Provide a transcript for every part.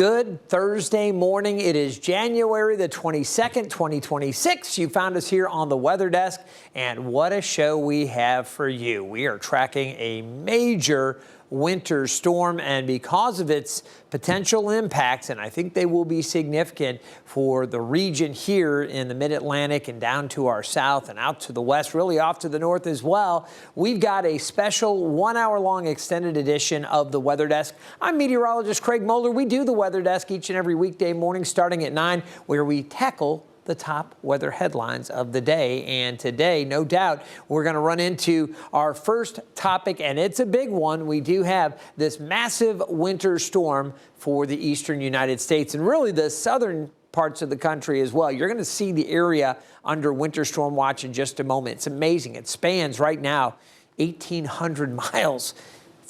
Good Thursday morning. It is January the 22nd, 2026. You found us here on the Weather Desk, and what a show we have for you. We are tracking a major winter storm, and because of its potential impacts, and I think they will be significant for the region here in the mid-Atlantic and down to our south and out to the west, really off to the north as well, we've got a special 1 hour long extended edition of the Weather Desk. I'm meteorologist Craig Moeller. We do the Weather Desk each and every weekday morning starting at 9, where we tackle the top weather headlines of the day. And today, no doubt, we're going to run into our first topic, and it's a big one. We do have this massive winter storm for the eastern United States and really the southern parts of the country as well. You're going to see the area under winter storm watch in just a moment. It's amazing. It spans right now 1,800 miles.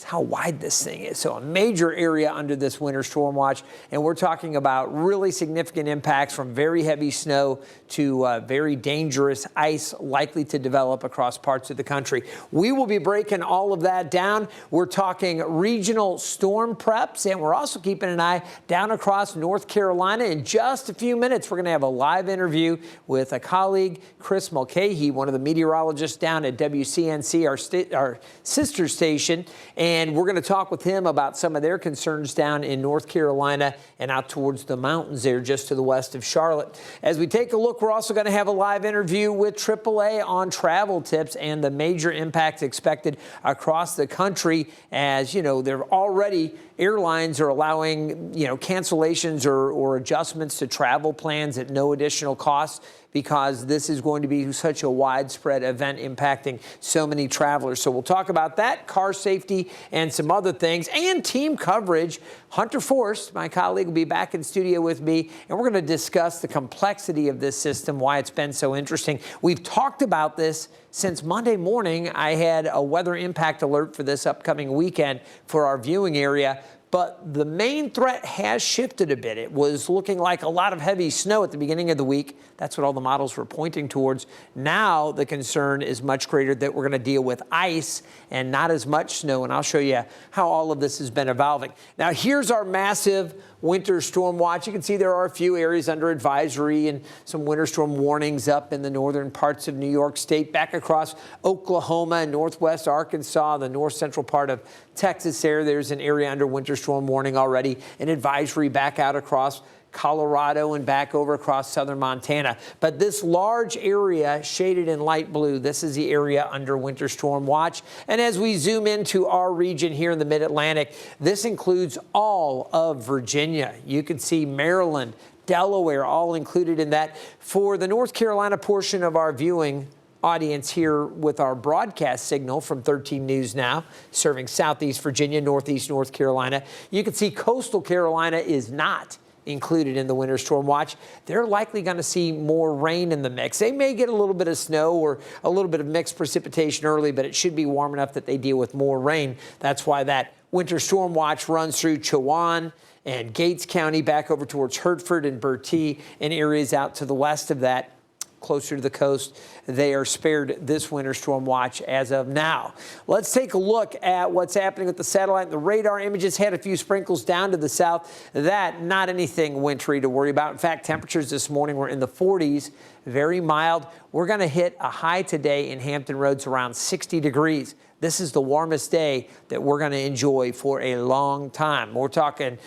How wide this thing is. So a major area under this winter storm watch, and we're talking about really significant impacts from very heavy snow to very dangerous ice likely to develop across parts of the country. We will be breaking all of that down. We're talking regional storm preps, and we're also keeping an eye down across North Carolina. In just a few minutes, we're going to have a live interview with a colleague, Chris Mulcahy, one of the meteorologists down at WCNC, our sister station, and we're going to talk with him about some of their concerns down in North Carolina and out towards the mountains there just to the west of Charlotte. As we take a look, we're also going to have a live interview with AAA on travel tips and the major impacts expected across the country. As you know, there already airlines are allowing, cancellations or adjustments to travel plans at no additional cost, because this is going to be such a widespread event impacting so many travelers. So we'll talk about that, car safety, and some other things, and team coverage. Hunter Forst, my colleague, will be back in studio with me, and we're going to discuss the complexity of this system, why it's been so interesting. We've talked about this since Monday morning. I had a weather impact alert for this upcoming weekend for our viewing area. But the main threat has shifted a bit. It was looking like a lot of heavy snow at the beginning of the week. That's what all the models were pointing towards. Now the concern is much greater that we're going to deal with ice and not as much snow. And I'll show you how all of this has been evolving. Now here's our massive winter storm watch. You can see there are a few areas under advisory and some winter storm warnings up in the northern parts of New York State, back across Oklahoma and northwest Arkansas, the north central part of Texas there. There's an area under winter storm warning already, an advisory back out across Colorado and back over across southern Montana. But this large area shaded in light blue, this is the area under winter storm watch. And as we zoom into our region here in the mid-Atlantic, this includes all of Virginia. You can see Maryland, Delaware, all included in that. For the North Carolina portion of our viewing audience here with our broadcast signal from 13 News Now, serving Southeast Virginia, Northeast North Carolina, you can see coastal Carolina is not included in the winter storm watch. They're likely going to see more rain in the mix. They may get a little bit of snow or a little bit of mixed precipitation early, but it should be warm enough that they deal with more rain. That's why that winter storm watch runs through Chowan and Gates County, back over towards Hertford and Bertie, and areas out to the west of that, closer to the coast. They are spared this winter storm watch as of now. Let's take a look at what's happening with the satellite. The radar images had a few sprinkles down to the south. That, not anything wintry to worry about. In fact, temperatures this morning were in the 40s, very mild. We're going to hit a high today in Hampton Roads around 60 degrees. This is the warmest day that we're going to enjoy for a long time. We're talking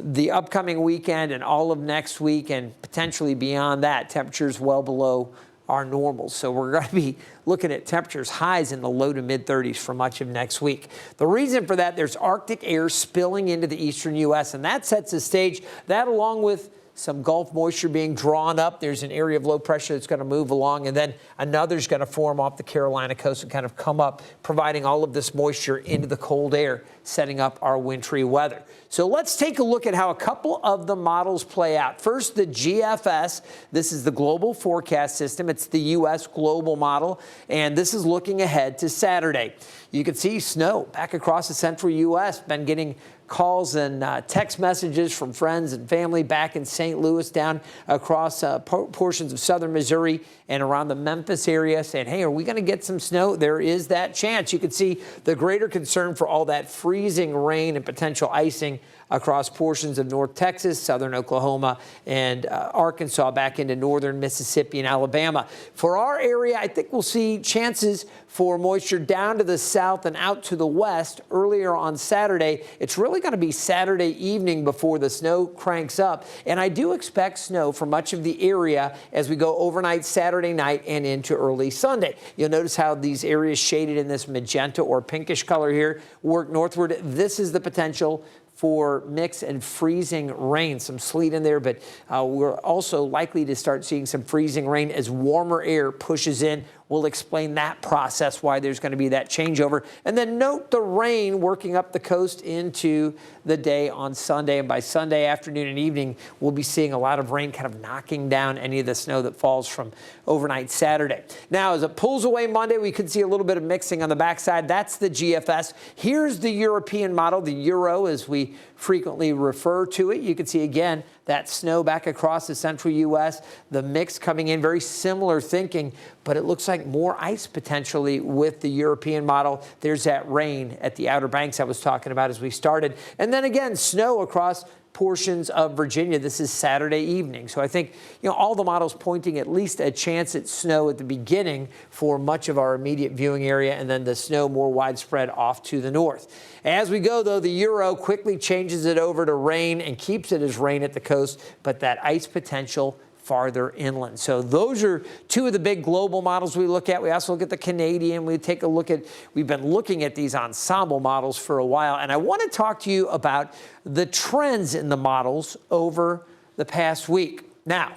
the upcoming weekend and all of next week and potentially beyond that, temperatures well below our normals. So we're going to be looking at temperatures highs in the low to mid 30s for much of next week. The reason for that, there's Arctic air spilling into the eastern U.S., and that sets the stage. That, along with some Gulf moisture being drawn up. There's an area of low pressure that's going to move along, and then another's going to form off the Carolina coast and kind of come up, providing all of this moisture into the cold air, setting up our wintry weather. So let's take a look at how a couple of the models play out. First, the GFS. This is the global forecast system. It's the U.S. global model, and this is looking ahead to Saturday. You can see snow back across the central U.S. Been getting calls and text messages from friends and family back in St. Louis, down across portions of southern Missouri and around the Memphis area, saying, hey, are we going to get some snow? There is that chance. You can see the greater concern for all that freezing rain and potential icing across portions of North Texas, southern Oklahoma, and Arkansas, back into northern Mississippi and Alabama. For our area, I think we'll see chances for moisture down to the south and out to the west earlier on Saturday. It's really going to be Saturday evening before the snow cranks up, and I do expect snow for much of the area as we go overnight Saturday night and into early Sunday. You'll notice how these areas shaded in this magenta or pinkish color here work northward. This is the potential for mix and freezing rain, some sleet in there, but we're also likely to start seeing some freezing rain as warmer air pushes in. We'll explain that process, why there's going to be that changeover. And then note the rain working up the coast into the day on Sunday. And by Sunday afternoon and evening, we'll be seeing a lot of rain kind of knocking down any of the snow that falls from overnight Saturday. Now, as it pulls away Monday, we could see a little bit of mixing on the backside. That's the GFS. Here's the European model, the Euro, as we frequently refer to it. You can see again that snow back across the central U.S., the mix coming in, very similar thinking, but it looks like more ice potentially with the European model. There's that rain at the Outer Banks I was talking about as we started. And then again, snow across portions of Virginia. This is Saturday evening. So I think, all the models pointing at least a chance at snow at the beginning for much of our immediate viewing area, and then the snow more widespread off to the north. As we go, though, the Euro quickly changes it over to rain and keeps it as rain at the coast, but that ice potential farther inland. So those are two of the big global models we look at. We also look at the Canadian. We've been looking at these ensemble models for a while, and I want to talk to you about the trends in the models over the past week. Now,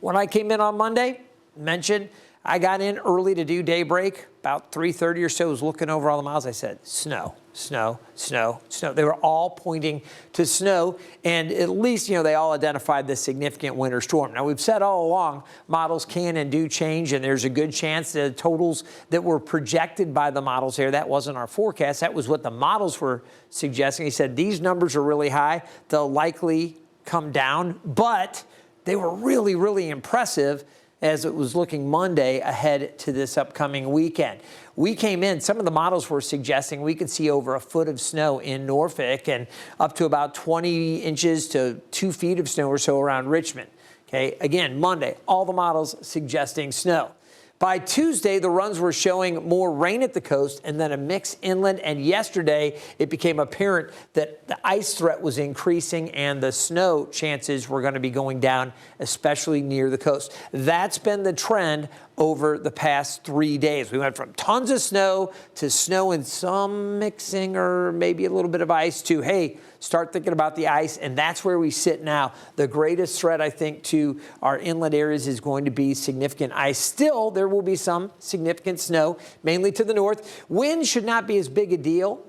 when I came in on Monday, mentioned I got in early to do daybreak, about 3:30 or so, was looking over all the models. I said, snow, snow, snow, snow. They were all pointing to snow, and at least, they all identified this significant winter storm. Now, we've said all along, models can and do change, and there's a good chance the totals that were projected by the models here, that wasn't our forecast, that was what the models were suggesting. He said, these numbers are really high, they'll likely come down, but they were really, really impressive as it was looking Monday ahead to this upcoming weekend. We came in, some of the models were suggesting we could see over a foot of snow in Norfolk and up to about 20 inches to 2 feet of snow or so around Richmond. Okay, again, Monday, all the models suggesting snow. By Tuesday, the runs were showing more rain at the coast and then a mix inland. And yesterday, it became apparent that the ice threat was increasing and the snow chances were going to be going down, especially near the coast. That's been the trend over the past 3 days. We went from tons of snow to snow and some mixing or maybe a little bit of ice to, hey, start thinking about the ice, and that's where we sit now. The greatest threat, I think, to our inland areas is going to be significant ice. Still, there will be some significant snow, mainly to the north. Wind should not be as big a deal.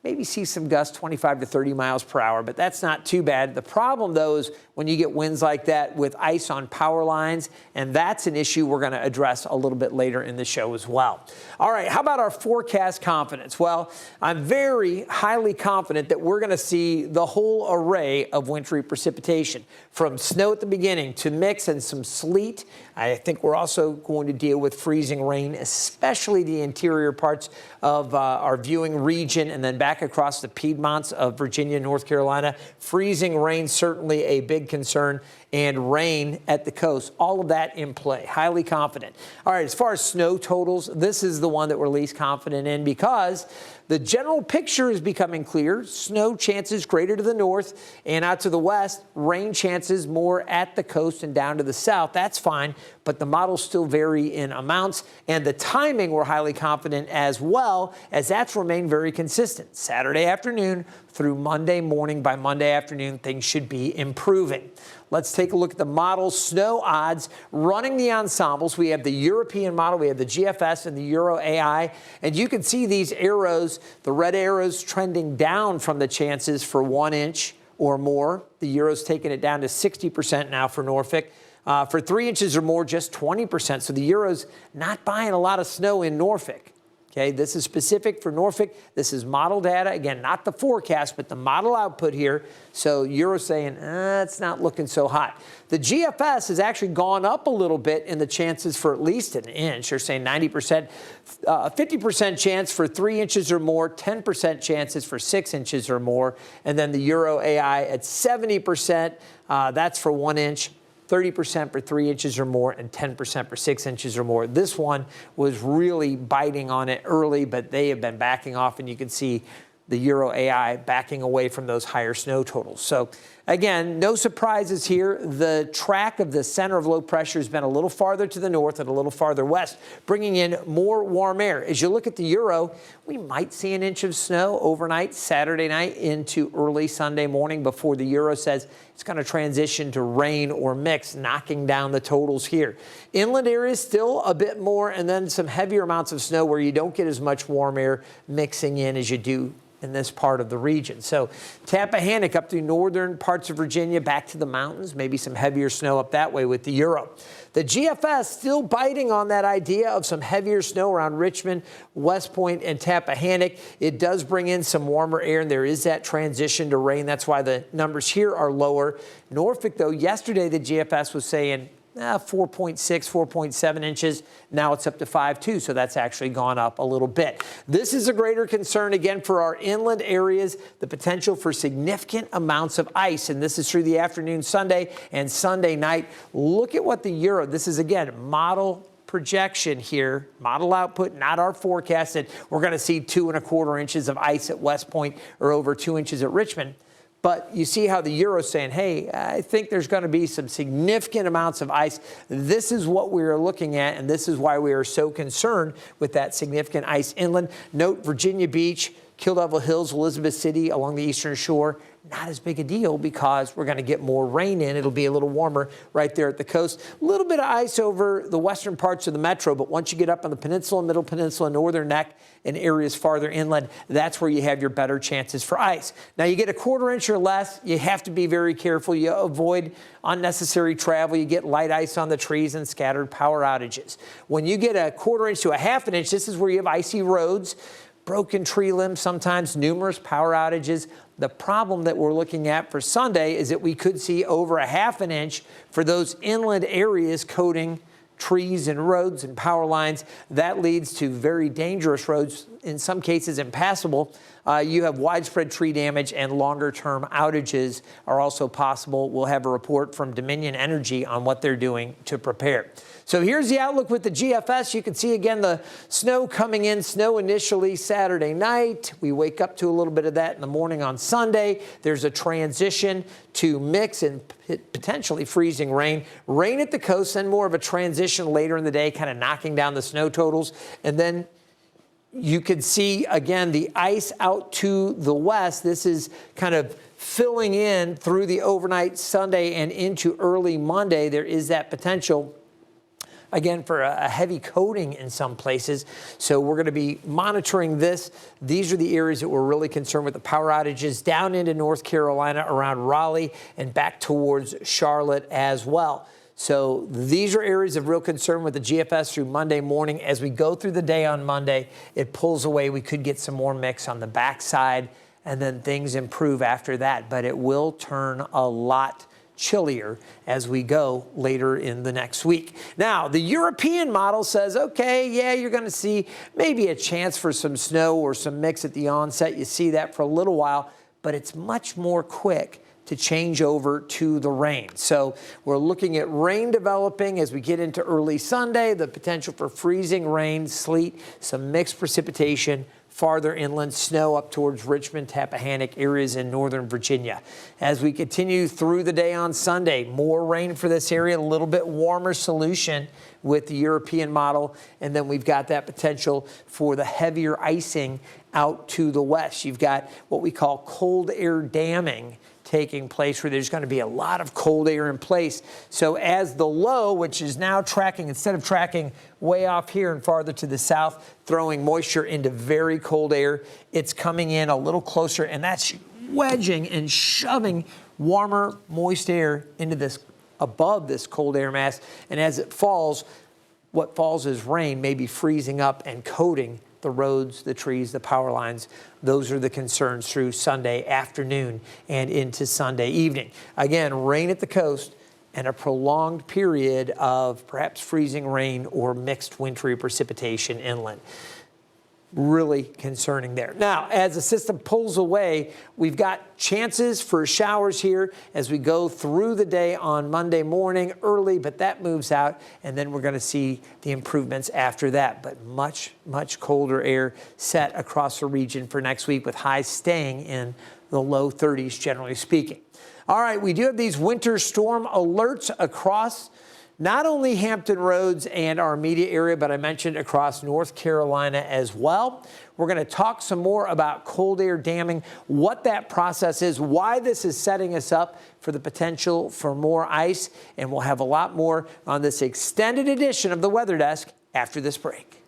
Maybe see some gusts 25 to 30 miles per hour, but that's not too bad. The problem, though, is when you get winds like that with ice on power lines, and that's an issue we're going to address a little bit later in the show as well. All right, how about our forecast confidence? Well, I'm very highly confident that we're going to see the whole array of wintry precipitation, from snow at the beginning to mix and some sleet. I think we're also going to deal with freezing rain, especially the interior parts of our viewing region, and then back across the Piedmonts of Virginia, North Carolina. Freezing rain, certainly a big concern, and rain at the coast. All of that in play. Highly confident. All right, as far as snow totals, this is the one that we're least confident in because the general picture is becoming clear. Snow chances greater to the north and out to the west. Rain chances more at the coast and down to the south. That's fine, but the models still vary in amounts. And the timing we're highly confident as well, as that's remained very consistent. Saturday afternoon through Monday morning. By Monday afternoon, things should be improving. Let's take a look at the model snow odds running the ensembles. We have the European model, we have the GFS and the Euro AI, and you can see these arrows, the red arrows trending down from the chances for 1 inch or more. The Euro's taking it down to 60% now for Norfolk. For 3 inches or more, just 20%. So the Euro's not buying a lot of snow in Norfolk. Okay, this is specific for Norfolk. This is model data. Again, not the forecast, but the model output here. So Euro's saying, it's not looking so hot. The GFS has actually gone up a little bit in the chances for at least an inch. They're saying 90%, 50% chance for 3 inches or more, 10% chances for 6 inches or more. And then the Euro AI at 70%, that's for 1 inch. 30% for 3 inches or more, and 10% for 6 inches or more. This one was really biting on it early, but they have been backing off, and you can see the Euro AI backing away from those higher snow totals. So again, no surprises here. The track of the center of low pressure has been a little farther to the north and a little farther west, bringing in more warm air. As you look at the Euro, we might see an inch of snow overnight, Saturday night into early Sunday morning before the Euro says it's going to transition to rain or mix, knocking down the totals here. Inland areas still a bit more, and then some heavier amounts of snow where you don't get as much warm air mixing in as you do in this part of the region. So Tappahannock up through northern parts of Virginia, back to the mountains, maybe some heavier snow up that way with the Euro. The GFS still biting on that idea of some heavier snow around Richmond, West Point, and Tappahannock. It does bring in some warmer air, and there is that transition to rain. That's why the numbers here are lower. Norfolk, though, yesterday the GFS was saying 4.6, 4.7 inches. Now it's up to 5.2, so that's actually gone up a little bit. This is a greater concern, again, for our inland areas, the potential for significant amounts of ice, and this is through the afternoon Sunday and Sunday night. Look at what the Euro, this is, again, model projection here, model output, not our forecast, that we're going to see 2¼ inches of ice at West Point or over 2 inches at Richmond. But you see how the Euro's saying, hey, I think there's going to be some significant amounts of ice. This is what we are looking at, and this is why we are so concerned with that significant ice inland. Note Virginia Beach, Kill Devil Hills, Elizabeth City along the eastern shore. Not as big a deal because we're going to get more rain in. It'll be a little warmer right there at the coast. A little bit of ice over the western parts of the metro, but once you get up on the peninsula, middle peninsula, northern neck, and areas farther inland, that's where you have your better chances for ice. Now, you get 1/4 inch or less, you have to be very careful. You avoid unnecessary travel. You get light ice on the trees and scattered power outages. When you get 1/4 inch to 1/2 inch, this is where you have icy roads, broken tree limbs, sometimes numerous power outages. The problem that we're looking at for Sunday is that we could see over 1/2 inch for those inland areas coating trees and roads and power lines. That leads to very dangerous roads, in some cases impassable. You have widespread tree damage, and longer-term outages are also possible. We'll have a report from Dominion Energy on what they're doing to prepare. So here's the outlook with the GFS. You can see again the snow coming in, snow initially Saturday night. We wake up to a little bit of that in the morning on Sunday. There's a transition to mix and potentially freezing rain. Rain at the coast, then more of a transition later in the day, kind of knocking down the snow totals. And then you can see, again, the ice out to the west. This is kind of filling in through the overnight Sunday and into early Monday. There is that potential, again, for a heavy coating in some places. So we're going to be monitoring this. These are the areas that we're really concerned with, the power outages down into North Carolina, around Raleigh, and back towards Charlotte as well. So these are areas of real concern with the GFS through Monday morning. As we go through the day on Monday, it pulls away. We could get some more mix on the backside, and then things improve after that. But it will turn a lot chillier as we go later in the next week. Now, the European model says, okay, yeah, you're going to see maybe a chance for some snow or some mix at the onset. You see that for a little while, but it's much more quick to change over to the rain. So we're looking at rain developing as we get into early Sunday, the potential for freezing rain, sleet, some mixed precipitation, farther inland, snow up towards Richmond, Tappahannock, areas in northern Virginia. As we continue through the day on Sunday, more rain for this area, a little bit warmer solution with the European model, and then we've got that potential for the heavier icing out to the west. You've got what we call cold air damming taking place, where there's going to be a lot of cold air in place. So as the low, which is now tracking, instead of tracking way off here and farther to the south, throwing moisture into very cold air, it's coming in a little closer, and that's wedging and shoving warmer, moist air into this, above this cold air mass. And as it falls, what falls as rain may be freezing up and coating the roads, the trees, the power lines. Those are the concerns through Sunday afternoon and into Sunday evening. Again, rain at the coast and a prolonged period of perhaps freezing rain or mixed wintry precipitation inland. Really concerning there. Now, as the system pulls away, we've got chances for showers here as we go through the day on Monday morning early, but that moves out, and then we're going to see the improvements after that. But much, much colder air set across the region for next week, with highs staying in the low 30s, generally speaking. All right, we do have these winter storm alerts across not only Hampton Roads and our immediate area, but I mentioned across North Carolina as well. We're going to talk some more about cold air damming, what that process is, why this is setting us up for the potential for more ice, and we'll have a lot more on this extended edition of the Weather Desk after this break.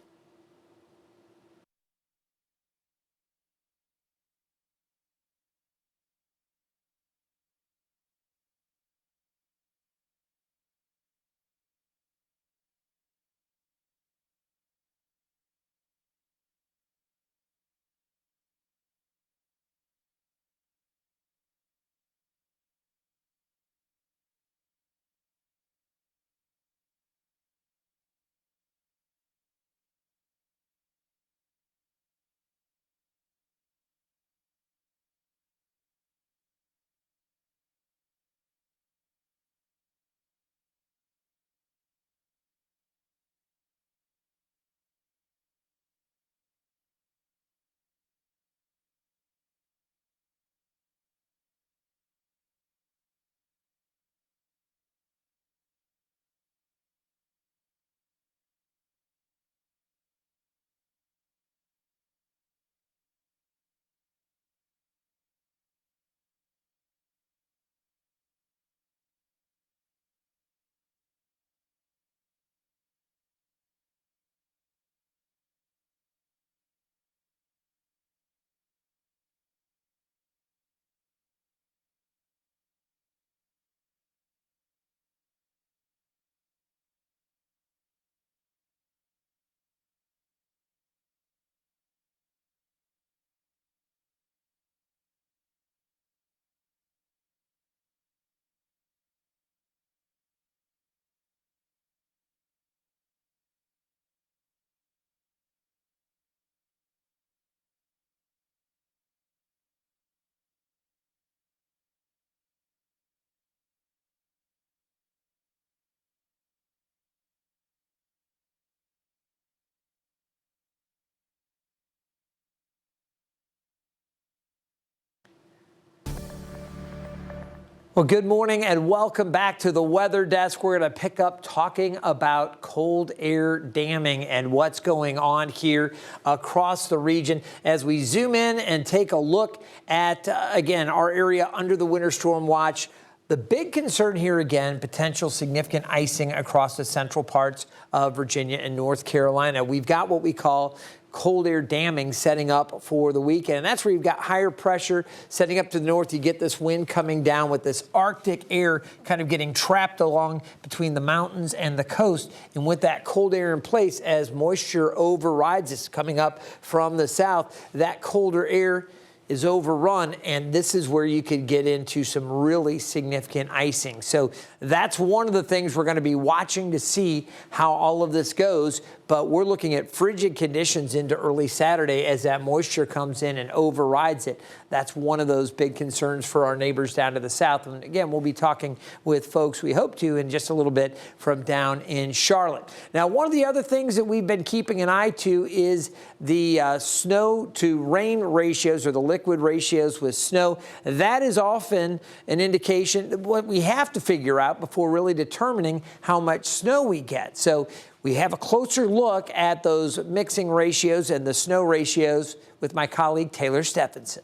Well, good morning and welcome back to the Weather Desk. We're going to pick up talking about cold air damming and what's going on here across the region as we zoom in and take a look at, again, our area under the winter storm watch. The big concern here, again, potential significant icing across the central parts of Virginia and North Carolina. We've got what we call cold air damming setting up for the weekend. And that's where you've got higher pressure setting up to the north. You get this wind coming down with this Arctic air kind of getting trapped along between the mountains and the coast. And with that cold air in place, as moisture overrides this coming up from the south, that colder air is overrun, and this is where you could get into some really significant icing. So that's one of the things we're going to be watching to see how all of this goes. But we're looking at frigid conditions into early Saturday as that moisture comes in and overrides it. That's one of those big concerns for our neighbors down to the south. And again, we'll be talking with folks, we hope to, in just a little bit from down in Charlotte. Now, one of the other things that we've been keeping an eye to is the snow to rain ratios, or the liquid ratios with snow. That is often an indication, what we have to figure out before really determining how much snow we get. So we have a closer look at those mixing ratios and the snow ratios with my colleague Taylor Stephenson.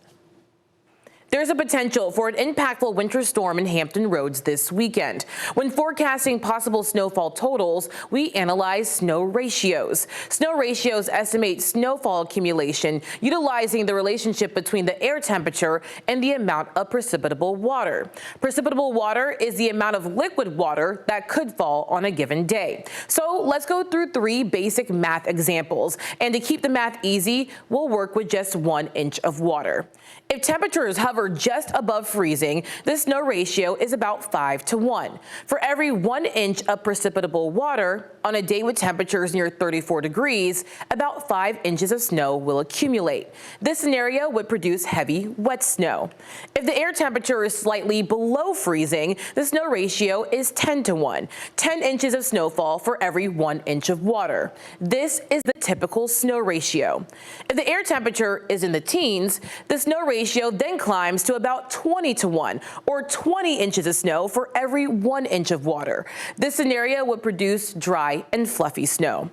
There's a potential for an impactful winter storm in Hampton Roads this weekend. When forecasting possible snowfall totals, we analyze snow ratios. Snow ratios estimate snowfall accumulation utilizing the relationship between the air temperature and the amount of precipitable water. Precipitable water is the amount of liquid water that could fall on a given day. So let's go through 3 basic math examples. And to keep the math easy, we'll work with just 1 inch of water. If temperatures hover just above freezing, the snow ratio is about 5 to 1. For every 1 inch of precipitable water, on a day with temperatures near 34 degrees, about 5 inches of snow will accumulate. This scenario would produce heavy, wet snow. If the air temperature is slightly below freezing, the snow ratio is 10 to 1. 10 inches of snowfall for every 1 inch of water. This is the typical snow ratio. If the air temperature is in the teens, the snow ratio then climbs to about 20 to 1, or 20 inches of snow for every 1 inch of water. This scenario would produce dry and fluffy snow.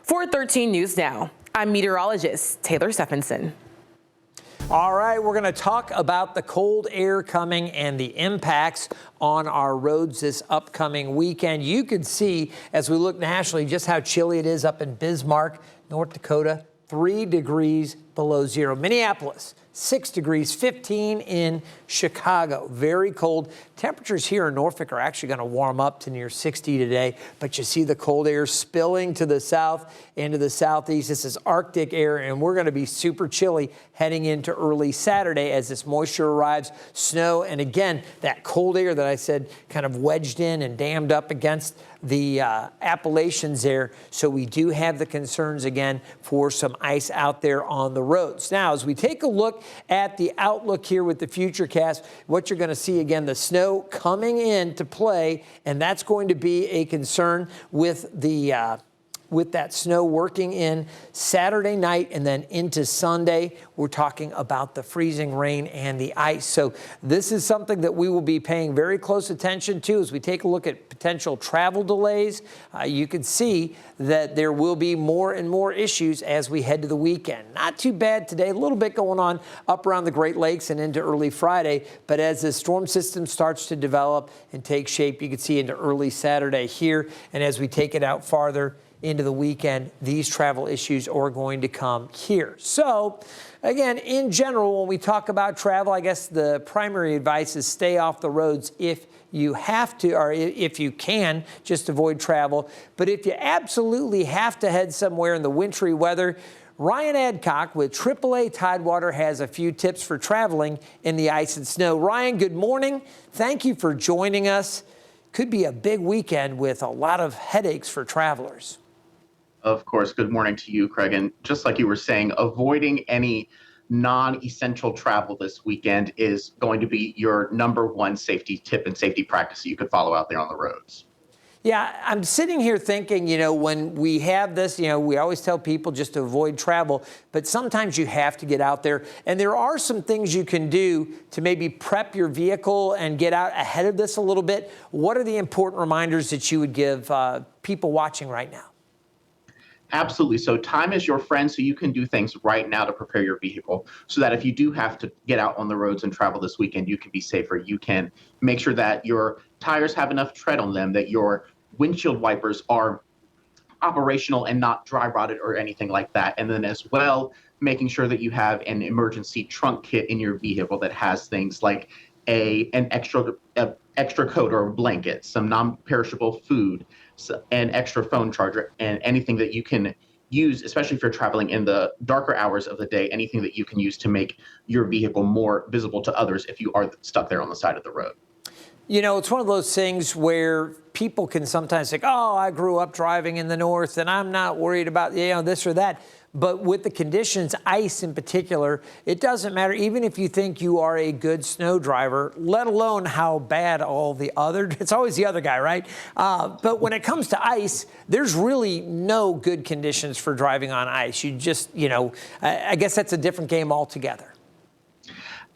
For 13 News Now, I'm meteorologist Taylor Stephenson. All right, we're going to talk about the cold air coming and the impacts on our roads this upcoming weekend. You can see as we look nationally just how chilly it is up in Bismarck, North Dakota, 3 degrees below zero. Minneapolis, 6 degrees, 15 in Chicago. Very cold. Temperatures here in Norfolk are actually going to warm up to near 60 today, but you see the cold air spilling to the south into the southeast. This is Arctic air, and we're going to be super chilly heading into early Saturday as this moisture arrives, snow, and again, that cold air that I said kind of wedged in and dammed up against the Appalachians there. So we do have the concerns again for some ice out there on the roads. Now, as we take a look at the outlook here with the Futurecast, what you're going to see again, the snow coming into play, and that's going to be a concern with the with that snow working in Saturday night and then into Sunday. We're talking about the freezing rain and the ice. So this is something that we will be paying very close attention to as we take a look at potential travel delays. You can see that there will be more and more issues as we head to the weekend. Not too bad today, a little bit going on up around the Great Lakes and into early Friday, but as the storm system starts to develop and take shape, you can see into early Saturday here. And as we take it out farther into the weekend, these travel issues are going to come here. So again, in general, when we talk about travel, I guess the primary advice is stay off the roads if you have to, or if you can, just avoid travel. But if you absolutely have to head somewhere in the wintry weather, Ryan Adcock with AAA Tidewater has a few tips for traveling in the ice and snow. Ryan, good morning. Thank you for joining us. Could be a big weekend with a lot of headaches for travelers. Of course. Good morning to you, Craig. And just like you were saying, avoiding any non-essential travel this weekend is going to be your #1 safety tip and safety practice that you could follow out there on the roads. Yeah, I'm sitting here thinking, when we have this, we always tell people just to avoid travel, but sometimes you have to get out there. And there are some things you can do to maybe prep your vehicle and get out ahead of this a little bit. What are the important reminders that you would give people watching right now? Absolutely. So time is your friend, so you can do things right now to prepare your vehicle so that if you do have to get out on the roads and travel this weekend, you can be safer. You can make sure that your tires have enough tread on them, that your windshield wipers are operational and not dry rotted or anything like that. And then as well, making sure that you have an emergency trunk kit in your vehicle that has things like an extra coat or a blanket, some non-perishable food, an extra phone charger, and anything that you can use, especially if you're traveling in the darker hours of the day, anything that you can use to make your vehicle more visible to others if you are stuck there on the side of the road. It's one of those things where people can sometimes think, oh, I grew up driving in the north and I'm not worried about, this or that. But with the conditions, ice in particular, it doesn't matter, even if you think you are a good snow driver, let alone how bad all the other, it's always the other guy, right? But when it comes to ice, there's really no good conditions for driving on ice. You just, I guess that's a different game altogether.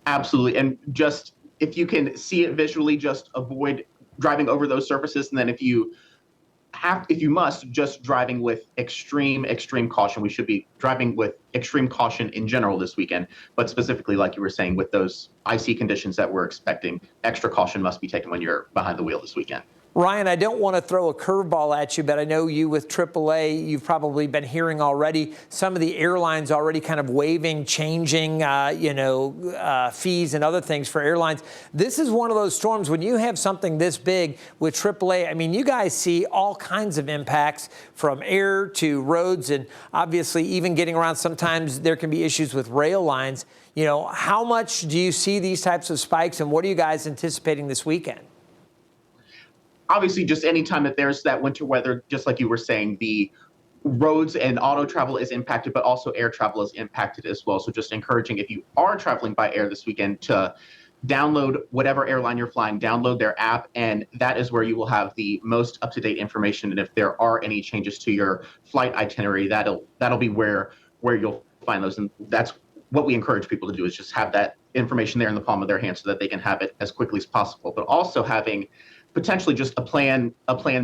Absolutely. And just, if you can see it visually, just avoid driving over those surfaces. And then if you if you must, just driving with extreme caution. We should be driving with extreme caution in general this weekend, but specifically, like you were saying, with those icy conditions that we're expecting, extra caution must be taken when you're behind the wheel this weekend. Ryan, I don't want to throw a curveball at you, but I know you with AAA, you've probably been hearing already some of the airlines already kind of waiving, changing, fees and other things for airlines. This is one of those storms when you have something this big with AAA. I mean, you guys see all kinds of impacts from air to roads, and obviously even getting around. Sometimes there can be issues with rail lines. How much do you see these types of spikes, and what are you guys anticipating this weekend? Obviously, just anytime that there's that winter weather, just like you were saying, the roads and auto travel is impacted, but also air travel is impacted as well. So just encouraging, if you are traveling by air this weekend, to download whatever airline you're flying, download their app, and that is where you will have the most up-to-date information. And if there are any changes to your flight itinerary, that'll be where you'll find those. And that's what we encourage people to do, is just have that information there in the palm of their hand so that they can have it as quickly as possible. But also having potentially just a plan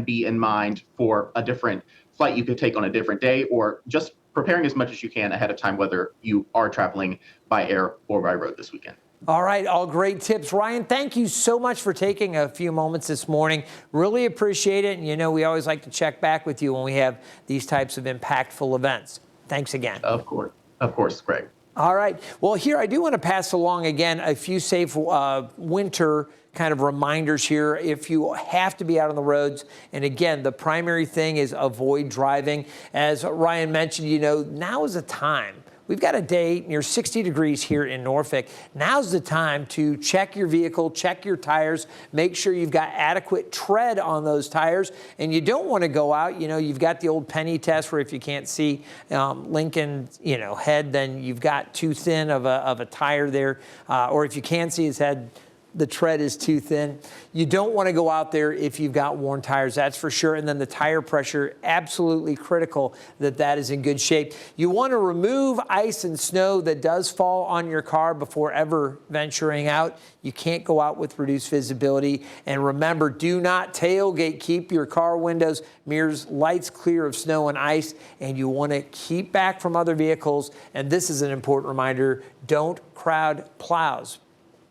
B in mind for a different flight you could take on a different day, or just preparing as much as you can ahead of time, whether you are traveling by air or by road this weekend. All right, all great tips. Ryan, thank you so much for taking a few moments this morning. Really appreciate it. And we always like to check back with you when we have these types of impactful events. Thanks again. Of course, Greg. All right. Well, here I do want to pass along again a few safe winter kind of reminders here if you have to be out on the roads. And again, the primary thing is avoid driving. As Ryan mentioned, now is the time. We've got a day near 60 degrees here in Norfolk. Now's the time to check your vehicle, check your tires, make sure you've got adequate tread on those tires. And you don't want to go out, you've got the old penny test where if you can't see Lincoln's, head, then you've got too thin of a tire there. Or if you can see his head, the tread is too thin. You don't want to go out there if you've got worn tires, that's for sure. And then the tire pressure, absolutely critical that is in good shape. You want to remove ice and snow that does fall on your car before ever venturing out. You can't go out with reduced visibility. And remember, do not tailgate. Keep your car windows, mirrors, lights clear of snow and ice. And you want to keep back from other vehicles. And this is an important reminder, don't crowd plows.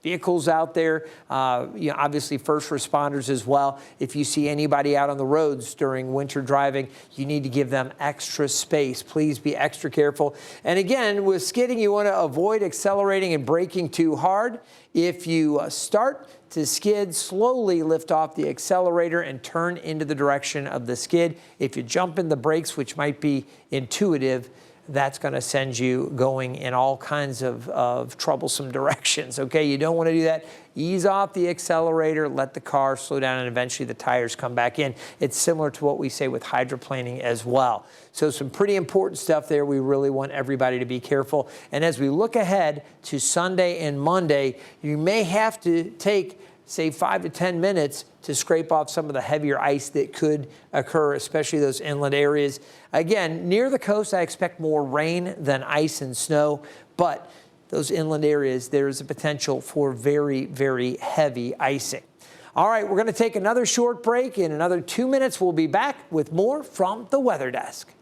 Vehicles out there, obviously first responders as well. If you see anybody out on the roads during winter driving, you need to give them extra space. Please be extra careful. And again, with skidding, you want to avoid accelerating and braking too hard. If you start to skid, slowly lift off the accelerator and turn into the direction of the skid. If you jump in the brakes, which might be intuitive, that's going to send you going in all kinds of troublesome directions, okay? You don't want to do that. Ease off the accelerator, let the car slow down, and eventually the tires come back in. It's similar to what we say with hydroplaning as well. So some pretty important stuff there. We really want everybody to be careful. And as we look ahead to Sunday and Monday, you may have to take, say, 5 to 10 minutes to scrape off some of the heavier ice that could occur, especially those inland areas. Again, near the coast, I expect more rain than ice and snow, but those inland areas, there is a potential for very, very heavy icing. All right, we're going to take another short break. In another 2 minutes, we'll be back with more from the Weather Desk.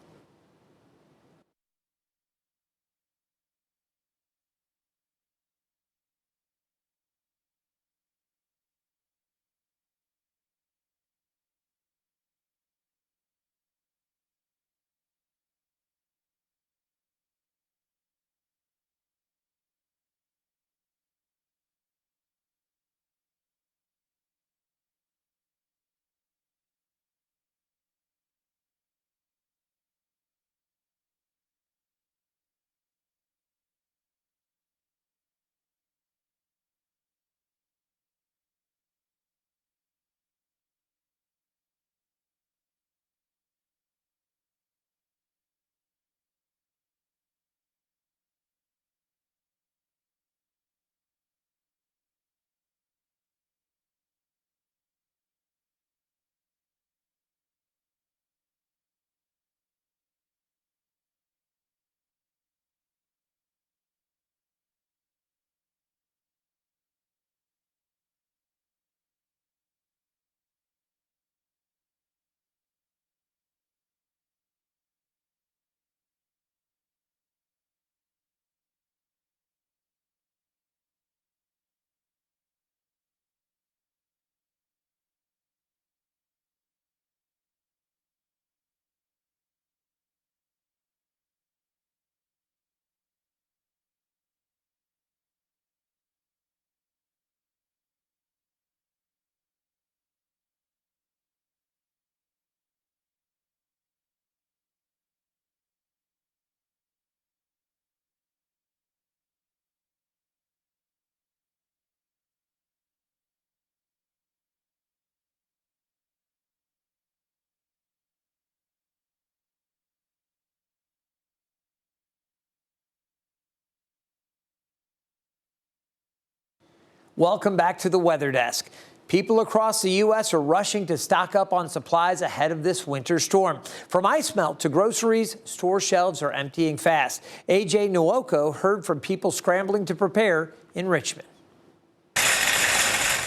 Welcome back to the Weather Desk. People across the U.S. are rushing to stock up on supplies ahead of this winter storm. From ice melt to groceries, store shelves are emptying fast. A.J. Nwoko heard from people scrambling to prepare in Richmond.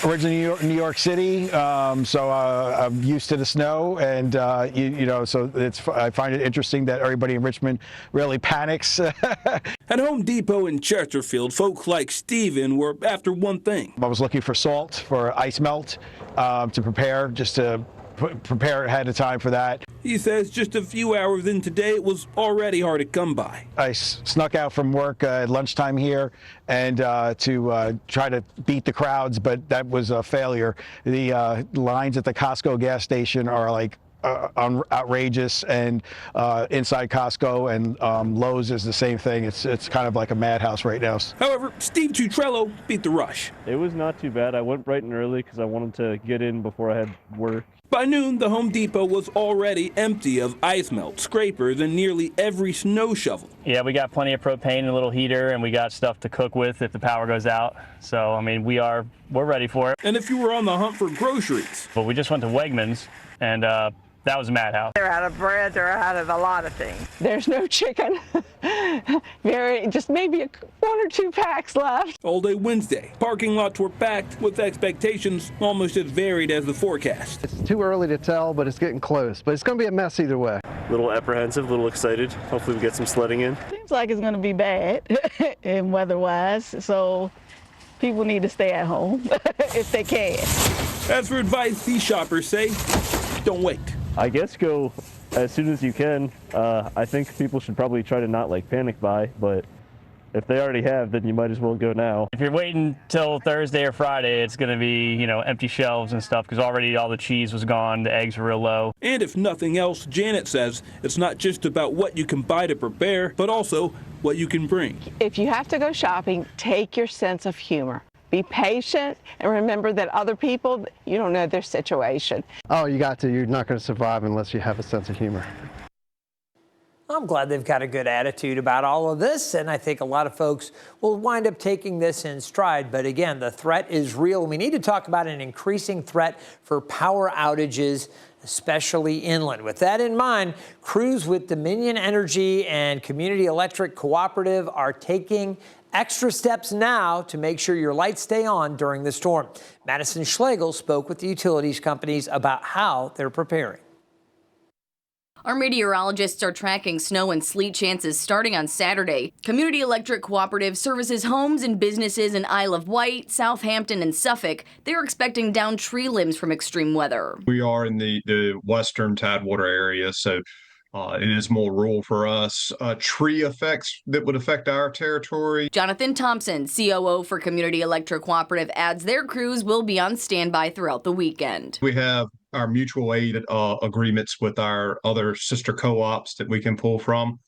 Originally New York City, so I'm used to the snow, and so I find it interesting that everybody in Richmond really panics. At Home Depot in Chesterfield, folks like Steven were after one thing. I was looking for salt, for ice melt, to prepare, just to prepare ahead of time for that. He says just a few hours in today, it was already hard to come by. I snuck out from work at lunchtime here and to try to beat the crowds, but that was a failure. The lines at the Costco gas station are like outrageous, and inside Costco and Lowe's is the same thing. It's kind of like a madhouse right now. However, Steve Tutrello beat the rush. It was not too bad. I went bright and early because I wanted to get in before I had work. By noon, the Home Depot was already empty of ice melt, scrapers, and nearly every snow shovel. Yeah, we got plenty of propane and a little heater, and we got stuff to cook with if the power goes out. So, I mean, we're ready for it. And if you were on the hunt for groceries. But we just went to Wegmans, and that was a madhouse. They're out of bread, they're out of a lot of things. There's no chicken. Just maybe 1 or 2 packs left. All day Wednesday, parking lots were packed with expectations almost as varied as the forecast. It's too early to tell, but it's getting close. But it's going to be a mess either way. A little apprehensive, a little excited. Hopefully we get some sledding in. Seems like it's going to be bad in weather-wise, so people need to stay at home if they can. As for advice, these shoppers say, don't wait. I guess go as soon as you can. I think people should probably try to not panic buy, but if they already have, then you might as well go now. If you're waiting till Thursday or Friday, it's going to be, empty shelves and stuff because already all the cheese was gone, the eggs were real low. And if nothing else, Janet says it's not just about what you can buy to prepare, but also what you can bring. If you have to go shopping, take your sense of humor. Be patient and remember that other people, you don't know their situation. Oh, you got to. You're not going to survive unless you have a sense of humor. I'm glad they've got a good attitude about all of this, and I think a lot of folks will wind up taking this in stride. But again, the threat is real. We need to talk about an increasing threat for power outages, especially inland. With that in mind, crews with Dominion Energy and Community Electric Cooperative are taking extra steps now to make sure your lights stay on during the storm. Madison Schlegel spoke with the utilities companies about how they're preparing. Our meteorologists are tracking snow and sleet chances starting on Saturday. Community Electric Cooperative services homes and businesses in Isle of Wight, Southampton, and Suffolk. They're expecting downed tree limbs from extreme weather. We are in the western Tidewater area, so it is more rural for us. Tree effects that would affect our territory. Jonathan Thompson, COO for Community Electric Cooperative, adds their crews will be on standby throughout the weekend. We have our mutual aid agreements with our other sister co-ops that we can pull from.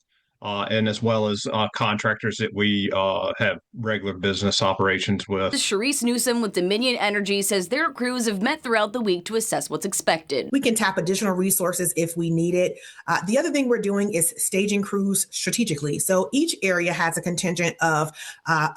And as well as contractors that we have regular business operations with. Sharice Newsom with Dominion Energy says their crews have met throughout the week to assess what's expected. We can tap additional resources if we need it. The other thing we're doing is staging crews strategically. So each area has a contingent of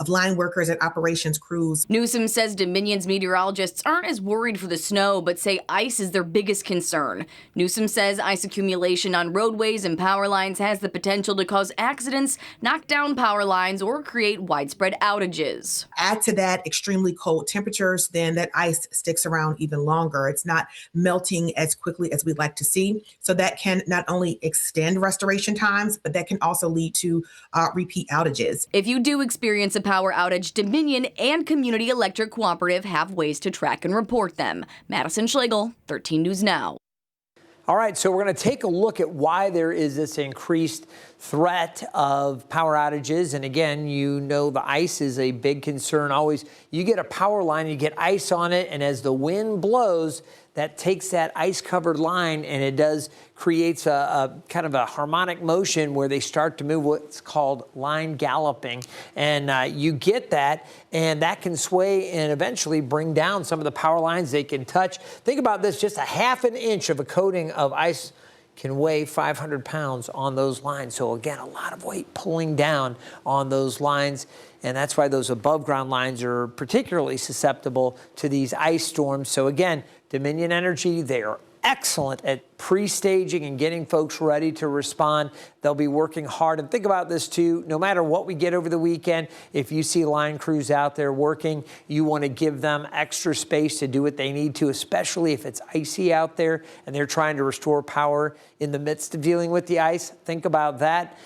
line workers and operations crews. Newsom says Dominion's meteorologists aren't as worried for the snow, but say ice is their biggest concern. Newsom says ice accumulation on roadways and power lines has the potential to cause accidents, knock down power lines, or create widespread outages. Add to that extremely cold temperatures, then that ice sticks around even longer. It's not melting as quickly as we'd like to see. So that can not only extend restoration times, but that can also lead to repeat outages. If you do experience a power outage, Dominion and Community Electric Cooperative have ways to track and report them. Madison Schlegel, 13 News Now. All right, so we're going to take a look at why there is this increased threat of power outages. And again, the ice is a big concern. Always, you get a power line, you get ice on it, and as the wind blows, that takes that ice-covered line and it creates a kind of a harmonic motion where they start to move what's called line galloping. And you get that, and that can sway and eventually bring down some of the power lines they can touch. Think about this, just a half an inch of a coating of ice can weigh 500 pounds on those lines. So again, a lot of weight pulling down on those lines. And that's why those above ground lines are particularly susceptible to these ice storms. So again, Dominion Energy, they are excellent at pre-staging and getting folks ready to respond. They'll be working hard. And think about this too, no matter what we get over the weekend, if you see line crews out there working, you want to give them extra space to do what they need to, especially if it's icy out there and they're trying to restore power in the midst of dealing with the ice. Think about that.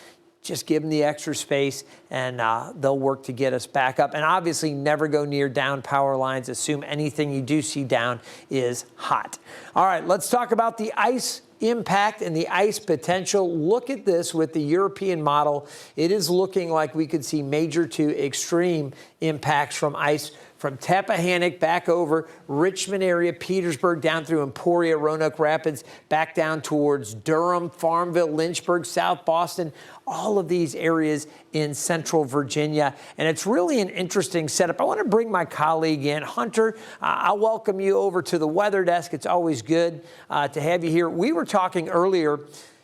Just give them the extra space and they'll work to get us back up. And obviously never go near down power lines. Assume anything you do see down is hot. All right, let's talk about the ice impact and the ice potential. Look at this with the European model. It is looking like we could see major to extreme impacts from ice from Tappahannock back over Richmond area, Petersburg, down through Emporia, Roanoke Rapids, back down towards Durham, Farmville, Lynchburg, South Boston, all of these areas in central Virginia. And it's really an interesting setup. I want to bring my colleague in. Hunter, I'll welcome you over to the weather desk. It's always good to have you here. We were talking earlier,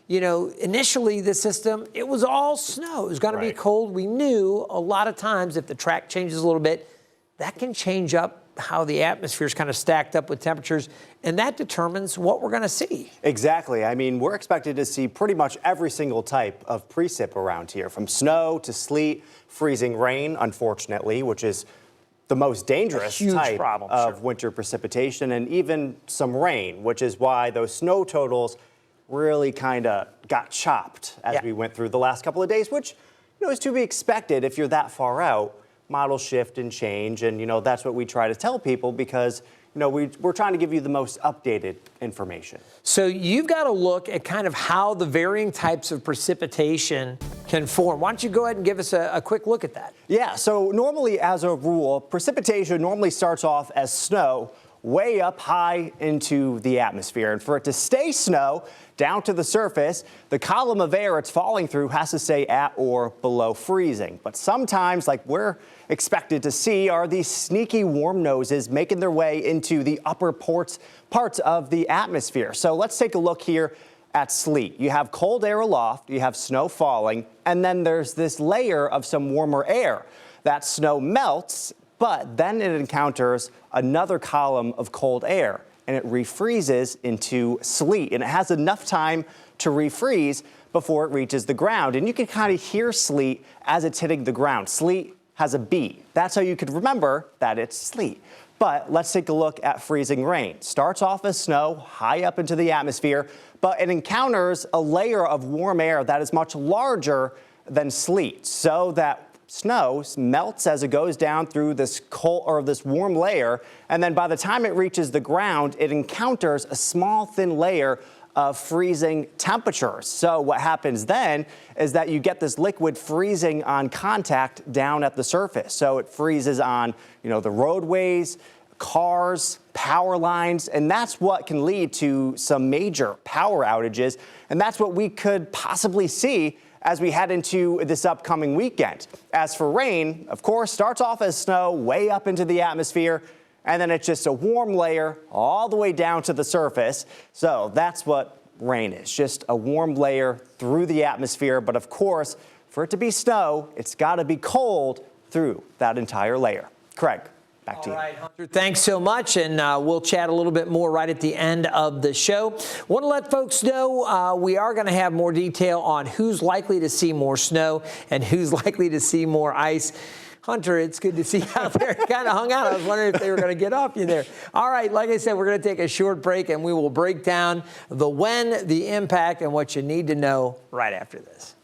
you know, initially the system, it was all snow. It was going to be cold. We knew a lot of times if the track changes a little bit, that can change up how the atmosphere is kind of stacked up with temperatures, and that determines what we're going to see. Exactly. I mean, we're expected to see pretty much every single type of precip around here, from snow to sleet, freezing rain, unfortunately, which is the most dangerous type of winter precipitation, and even some rain, which is why those snow totals really kind of got chopped as we went through the last couple of days, which, you know, is to be expected if you're that far out. Models shift and change, and you know that's what we try to tell people because you know we're trying to give you the most updated information. So you've got to look at kind of how the varying types of precipitation can form. Why don't you go ahead and give us a quick look at that? Yeah, so normally as a rule, precipitation normally starts off as snow way up high into the atmosphere. And for it to stay snow down to the surface, the column of air it's falling through has to stay at or below freezing. But sometimes, like we're expected to see, are these sneaky warm noses making their way into the upper parts of the atmosphere. So let's take a look here at sleet. You have cold air aloft, you have snow falling, and then there's this layer of some warmer air. That snow melts, but then it encounters another column of cold air and it refreezes into sleet. And it has enough time to refreeze before it reaches the ground. And you can kind of hear sleet as it's hitting the ground. Sleet has a beat. That's how you could remember that it's sleet. But let's take a look at freezing rain. Starts off as snow high up into the atmosphere, but it encounters a layer of warm air that is much larger than sleet. So that snow melts as it goes down through this cold or this warm layer, and then by the time it reaches the ground, it encounters a small thin layer of freezing temperatures. So what happens then is that you get this liquid freezing on contact down at the surface. So it freezes on, you know, the roadways, cars, power lines, and that's what can lead to some major power outages. And that's what we could possibly see as we head into this upcoming weekend. As for rain, of course, starts off as snow way up into the atmosphere, and then it's just a warm layer all the way down to the surface. So that's what rain is, just a warm layer through the atmosphere. But of course, for it to be snow, it's got to be cold through that entire layer. Craig, back to you. All right, Hunter, thanks so much, and we'll chat a little bit more right at the end of the show. Want to let folks know we are going to have more detail on who's likely to see more snow and who's likely to see more ice. Hunter, it's good to see you out there. Kind of hung out. I was wondering if they were going to get off you there. All right, like I said, we're going to take a short break, and we will break down the when, the impact, and what you need to know right after this.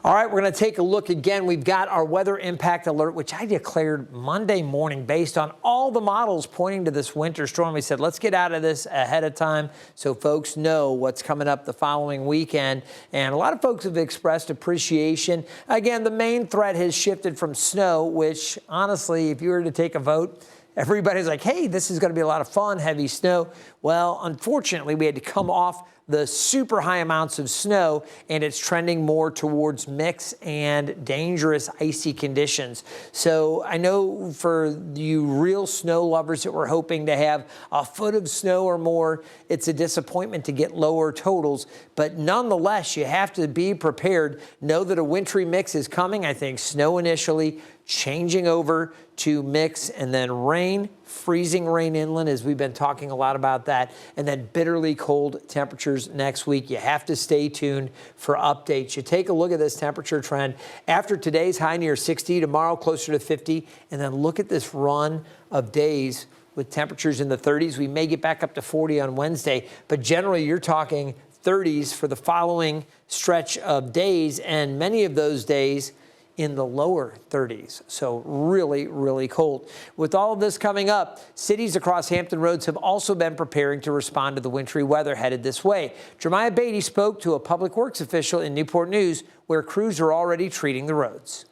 All right, we're going to take a look again. We've got our weather impact alert, which I declared Monday morning based on all the models pointing to this winter storm. We said, let's get out of this ahead of time so folks know what's coming up the following weekend. And a lot of folks have expressed appreciation. Again, the main threat has shifted from snow, which honestly, if you were to take a vote, everybody's like, hey, this is going to be a lot of fun, heavy snow. Well, unfortunately, we had to come off the super high amounts of snow, and it's trending more towards mixed and dangerous icy conditions. So I know for you real snow lovers that were hoping to have a foot of snow or more, it's a disappointment to get lower totals. But nonetheless, you have to be prepared. Know that a wintry mix is coming. I think snow initially, changing over to mix, and then rain, freezing rain inland, as we've been talking a lot about that, and then bitterly cold temperatures next week. You have to stay tuned for updates. You take a look at this temperature trend. After today's high near 60, tomorrow closer to 50, and then look at this run of days with temperatures in the 30s. We may get back up to 40 on Wednesday, but generally you're talking 30s for the following stretch of days, and many of those days in the lower 30s. So really, really cold. With all of this coming up, cities across Hampton Roads have also been preparing to respond to the wintry weather headed this way. Jeremiah Beatty spoke to a public works official in Newport News, where crews are already treating the roads.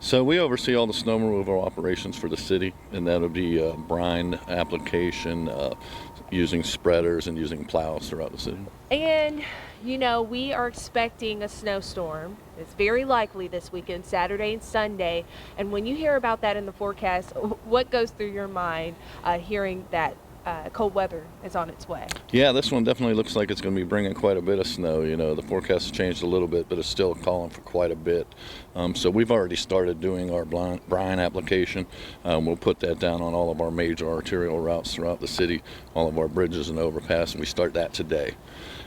So we oversee all the snow removal operations for the city, and that would be brine application, using spreaders and using plows throughout the city. And you know, we are expecting a snowstorm. It's very likely this weekend, Saturday and Sunday. And when you hear about that in the forecast, what goes through your mind hearing that cold weather is on its way? Yeah, this one definitely looks like it's going to be bringing quite a bit of snow. You know, the forecast has changed a little bit, but it's still calling for quite a bit. So we've already started doing our brine application. We'll put that down on all of our major arterial routes throughout the city, all of our bridges and overpass, and we start that today.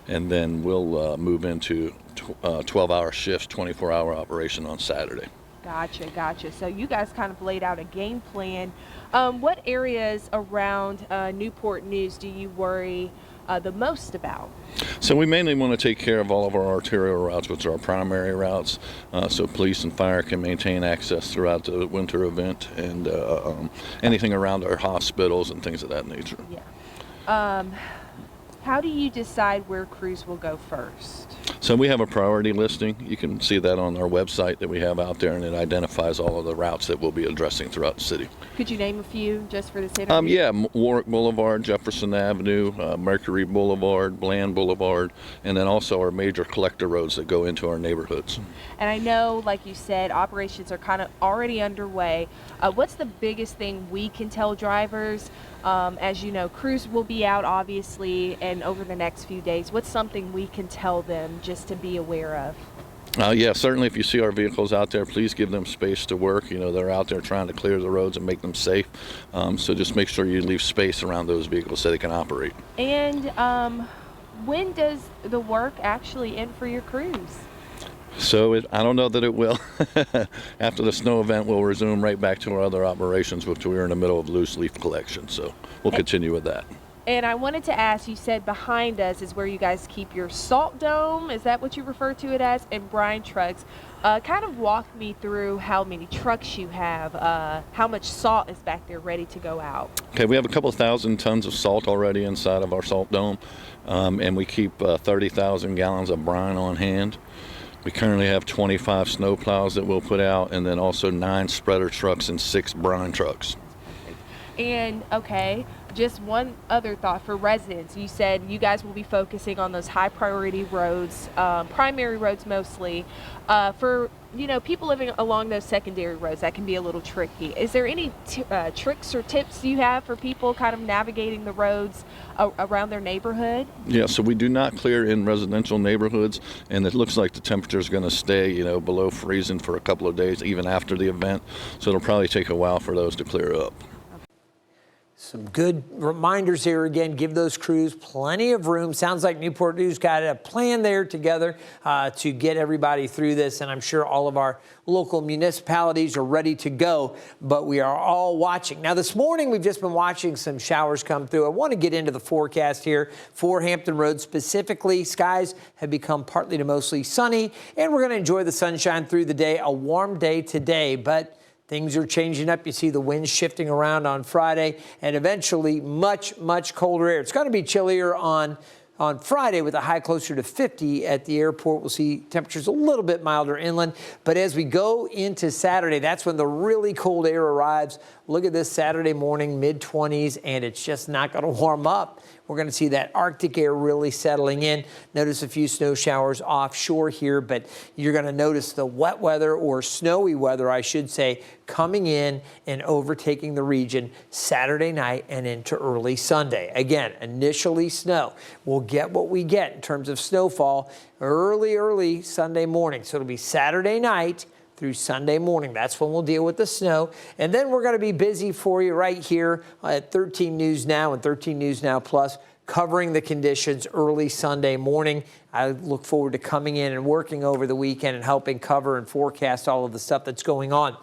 And then we'll move into 12-hour shifts, 24-hour operation on Saturday. Gotcha. So you guys kind of laid out a game plan. What areas around Newport News do you worry the most about? So we mainly want to take care of all of our arterial routes, which are our primary routes, so police and fire can maintain access throughout the winter event, and anything around our hospitals and things of that nature. Yeah. How do you decide where crews will go first? So we have a priority listing. You can see that on our website that we have out there, and it identifies all of the routes that we'll be addressing throughout the city. Could you name a few just for this interview? Yeah, Warwick Boulevard, Jefferson Avenue, Mercury Boulevard, Bland Boulevard, and then also our major collector roads that go into our neighborhoods. And I know, like you said, operations are kind of already underway. What's the biggest thing we can tell drivers? As you know, crews will be out obviously, and over the next few days, what's something we can tell them just to be aware of? Yeah, certainly if you see our vehicles out there, please give them space to work. You know, they're out there trying to clear the roads and make them safe. So just make sure you leave space around those vehicles so they can operate. And when does the work actually end for your crews? So I don't know that it will. After the snow event, we'll resume right back to our other operations, which we're in the middle of loose leaf collection. So we'll continue with that. And I wanted to ask, you said behind us is where you guys keep your salt dome. Is that what you refer to it as? And brine trucks. Kind of walk me through how many trucks you have, how much salt is back there ready to go out. Okay, we have a couple thousand tons of salt already inside of our salt dome, and we keep 30,000 gallons of brine on hand. We currently have 25 snow plows that we'll put out, and then also 9 spreader trucks and 6 brine trucks. And okay, just one other thought for residents. You said you guys will be focusing on those high priority roads, primary roads mostly. For people living along those secondary roads, that can be a little tricky. Is there any tricks or tips you have for people kind of navigating the roads around their neighborhood? Yeah, so we do not clear in residential neighborhoods, and it looks like the temperature is going to stay, below freezing for a couple of days, even after the event. So it'll probably take a while for those to clear up. Some good reminders here again. Give those crews plenty of room. Sounds like Newport News got a plan there together to get everybody through this, and I'm sure all of our local municipalities are ready to go, but we are all watching. Now, this morning, we've just been watching some showers come through. I want to get into the forecast here for Hampton Roads specifically. Skies have become partly to mostly sunny, and we're going to enjoy the sunshine through the day. A warm day today, but things are changing up. You see the winds shifting around on Friday, and eventually much, much colder air. It's going to be chillier on Friday with a high closer to 50 at the airport. We'll see temperatures a little bit milder inland. But as we go into Saturday, that's when the really cold air arrives. Look at this Saturday morning, mid-20s, and it's just not going to warm up. We're going to see that Arctic air really settling in. Notice a few snow showers offshore here, but you're going to notice the wet weather, or snowy weather, I should say, coming in and overtaking the region Saturday night and into early Sunday. Again, initially snow. We'll get what we get in terms of snowfall early Sunday morning. So it'll be Saturday night through Sunday morning. That's when we'll deal with the snow. And then we're going to be busy for you right here at 13 News Now and 13 News Now Plus, covering the conditions early Sunday morning. I look forward to coming in and working over the weekend and helping cover and forecast all of the stuff that's going on.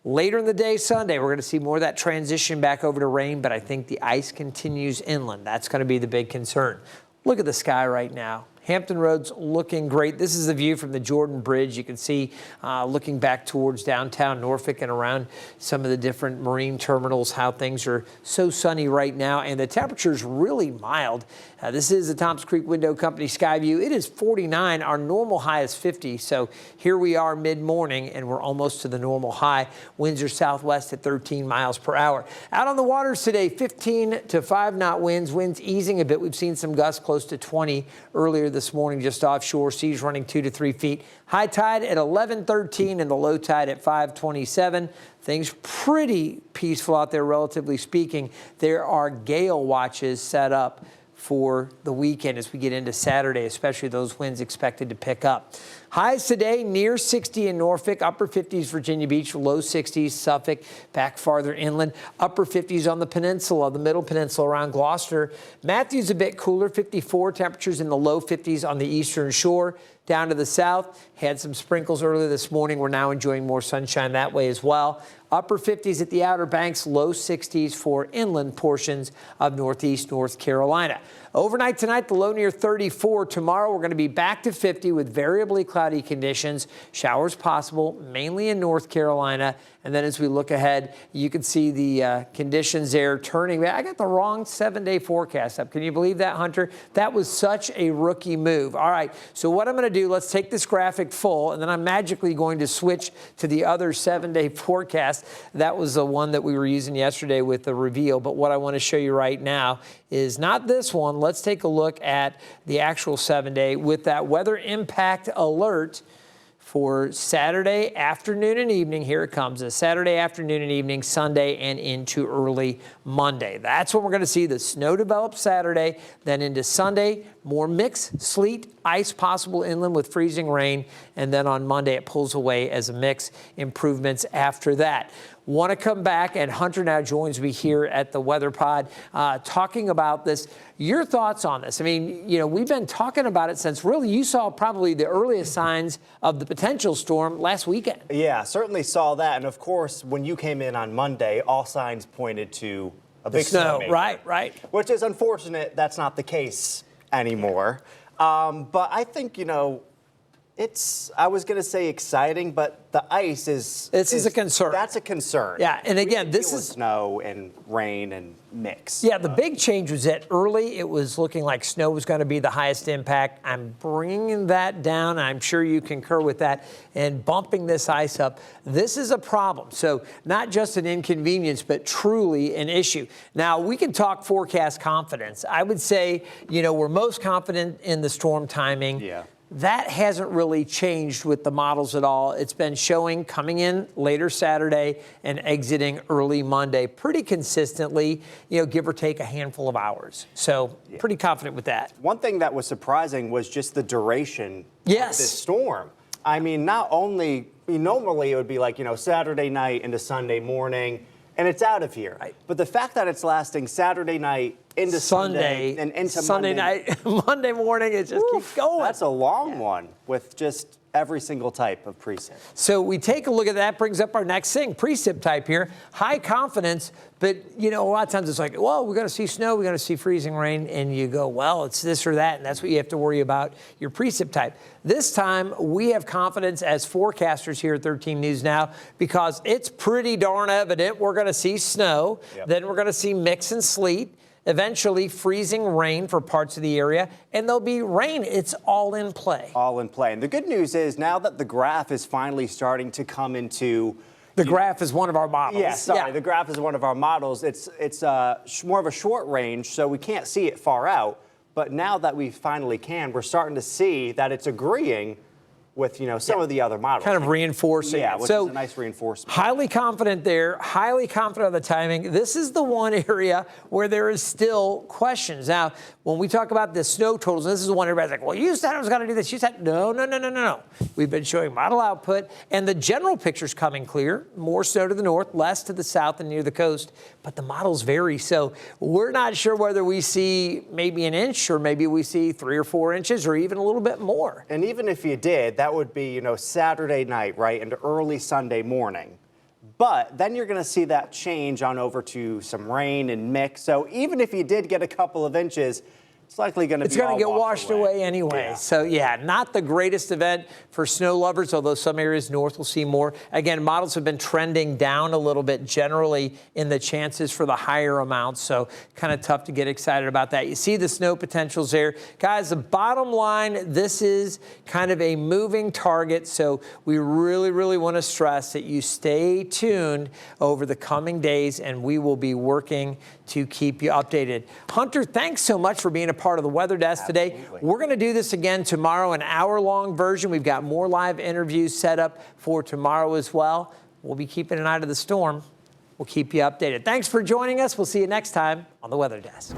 Later in the day, Sunday, we're going to see more of that transition back over to rain, but I think the ice continues inland. That's going to be the big concern. Look at the sky right now. Hampton Roads looking great. This is the view from the Jordan Bridge. You can see looking back towards downtown Norfolk and around some of the different marine terminals, how things are so sunny right now, and the temperature's really mild. This is the Toms Creek Window Company Sky View. It is 49. Our normal high is 50. So here we are mid-morning, and we're almost to the normal high. Winds are southwest at 13 miles per hour. Out on the waters today, 15 to 5-knot winds. Winds easing a bit. We've seen some gusts close to 20 earlier this morning just offshore. Seas running 2 to 3 feet. High tide at 11:13 and the low tide at 5:27. Things pretty peaceful out there, relatively speaking. There are gale watches set up for the weekend as we get into Saturday, especially those winds expected to pick up. Highs today near 60 in Norfolk, upper 50s Virginia Beach, low 60s Suffolk, back farther inland, upper 50s on the peninsula, the middle peninsula around Gloucester. Matthews a bit cooler, 54, temperatures in the low 50s on the eastern shore. Down to the south, had some sprinkles earlier this morning. We're now enjoying more sunshine that way as well. Upper 50s at the Outer Banks, low 60s for inland portions of northeast North Carolina. Overnight tonight, the low near 34. Tomorrow, we're going to be back to 50 with variably cloudy conditions. Showers possible, mainly in North Carolina. And then as we look ahead, you can see the conditions there turning. I got the wrong 7-day forecast up. Can you believe that, Hunter? That was such a rookie move. All right, so what I'm going to do, let's take this graphic full, and then I'm magically going to switch to the other 7-day forecast. That was the one that we were using yesterday with the reveal. But what I want to show you right now is not this one. Let's take a look at the actual 7-day with that weather impact alert for Saturday afternoon and evening. Here it comes, a Saturday afternoon and evening, Sunday, and into early Monday. That's when we're going to see the snow develop Saturday, then into Sunday, more mix, sleet, ice possible inland with freezing rain, and then on Monday it pulls away as a mix. Improvements after that. Want to come back, and Hunter now joins me here at the Weather Pod talking about this. Your thoughts on this? I mean, you know, we've been talking about it since really you saw probably the earliest signs of the potential storm last weekend. Yeah, certainly saw that. And of course, when you came in on Monday, all signs pointed to a big snow. Right. Which is unfortunate. That's not the case anymore. But I think, you know, I was going to say exciting, but the ice is a concern. That's a concern. Yeah, and again, this is snow and rain and mix. Yeah, the big change was that early it was looking like snow was going to be the highest impact. I'm bringing that down. I'm sure you concur with that, and bumping this ice up. This is a problem. So not just an inconvenience, but truly an issue. Now, we can talk forecast confidence. I would say, you know, we're most confident in the storm timing. Yeah. That hasn't really changed with the models at all. It's been showing coming in later Saturday and exiting early Monday pretty consistently, you know, give or take a handful of hours. So pretty confident with that. One thing that was surprising was just the duration of this storm. I mean, not only, normally it would be like, you know, Saturday night into Sunday morning, and it's out of here. Right. But the fact that it's lasting Saturday night into Sunday and into Sunday Monday, night, Monday morning, it just keeps going. That's a long one with just every single type of precip. So we take a look at that, brings up our next thing, precip type here. High confidence, but you know, a lot of times it's like, well, we're going to see snow, we're going to see freezing rain, and you go, well, it's this or that, and that's what you have to worry about, your precip type. This time, we have confidence as forecasters here at 13 News Now because it's pretty darn evident we're going to see snow, then we're going to see mix and sleet, eventually freezing rain for parts of the area, and there'll be rain. It's all in play. All in play. And the good news is now that the graph is finally starting to come into... The graph is one of our models. Yeah, sorry. The graph is one of our models. It's more of a short range, so we can't see it far out. But now that we finally can, we're starting to see that it's agreeing with, you know, some of the other models. Kind of reinforcing. Yeah, which is a nice reinforcement. Highly confident there, highly confident on the timing. This is the one area where there is still questions. Now, when we talk about the snow totals, this is the one everybody's like, well, you said I was going to do this. You said, no. We've been showing model output, and the general picture's coming clear. More snow to the north, less to the south and near the coast, but the models vary. So we're not sure whether we see maybe an inch or maybe we see 3 or 4 inches or even a little bit more. And even if you did, that would be, you know, Saturday night, right, into early Sunday morning. But then you're going to see that change on over to some rain and mix. So even if you did get a couple of inches, it's likely going to It's going to get washed away anyway. Yeah. So, yeah, not the greatest event for snow lovers, although some areas north will see more. Again, models have been trending down a little bit generally in the chances for the higher amounts, so kind of tough to get excited about that. You see the snow potentials there. Guys, the bottom line, this is kind of a moving target, so we really, really want to stress that you stay tuned over the coming days, and we will be working to keep you updated. Hunter, thanks so much for being a part of the Weather Desk today. We're going to do this again tomorrow, an hour-long version. We've got more live interviews set up for tomorrow as well. We'll be keeping an eye to the storm. We'll keep you updated. Thanks for joining us. We'll see you next time on the Weather Desk.